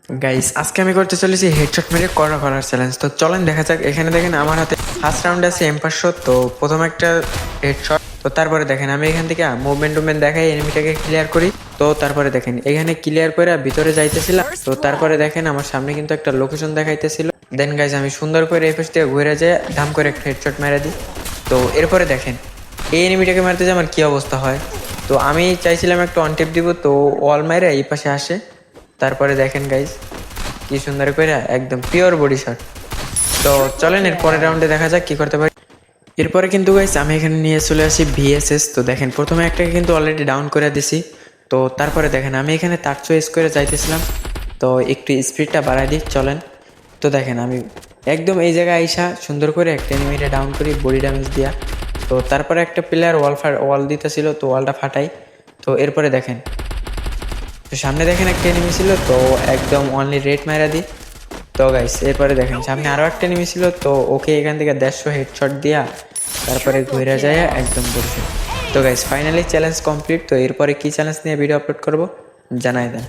Guys আজকে আমি করতে চলেছি হেডশট মেরে করার চ্যালেঞ্জ। তো চলেন দেখা যাক। এখানে দেখেন আমার হাতে ফার্স্ট রাউন্ড আছে M500। তো প্রথম একটা হেডশট। তো তারপরে দেখেন আমি এখান থেকে মুভমেন্ট দেখাই এনিমিটাকে ক্লিয়ার করি। তো তারপরে দেখেন এখানে ক্লিয়ার করে ভিতরে যাইতেছিলাম। তো তারপরে দেখেন আমার সামনে কিন্তু একটা লোকেশন দেখাইতেছিল। দেন গাইস আমি সুন্দর করে এই পাশ থেকে ঘুরে যায় ধাম করে একটা হেডশট মেরে দিই। তো এরপরে দেখেন এই এনিমিটাকে মারতে যে আমার কি অবস্থা হয়। তো আমি চাইছিলাম একটা অন টেপ দিব, তো ওয়াল মাইরা এই পাশে আসে। তারপরে দেখেন গাইজ কি সুন্দর করে একদম পিওর বডি শট। তো চলেন এর পরের রাউন্ডে দেখা যাক কি করতে পারি। এরপরে কিন্তু গাইজ আমি এখানে নিয়ে চলে আসি VSS। তো দেখেন প্রথমে একটাকে কিন্তু অলরেডি ডাউন করে দিছি। তো তারপরে দেখেন আমি এখানে তার চয়েস করে যাইতেছিলাম। তো একটু স্পিডটা বাড়াই দিই চলেন। তো দেখেন আমি একদম এই জায়গায় আইসা সুন্দর করে একটা এনিমিটা ডাউন করি বডি ড্যামেজ দিয়া। তো তারপরে একটা প্লেয়ার ওয়াল দিতেছিল, তো ওয়ালটা ফাটাই। তো এরপরে দেখেন তো সামনে দেখেন একটা এনিমি ছিল, তো একদম অনলি রেড মাইরা দিই। তো গাইস এরপরে দেখেন সামনে আরও একটা এনিমি ছিল, তো ওকে এখান থেকে 150 হেডশট দিয়া তারপরে ঘুরে যায় একদম বসে। তো গাইস ফাইনালি চ্যালেঞ্জ কমপ্লিট। তো এরপরে কি চ্যালেঞ্জ নিয়ে ভিডিও আপলোড করব জানাই দেন।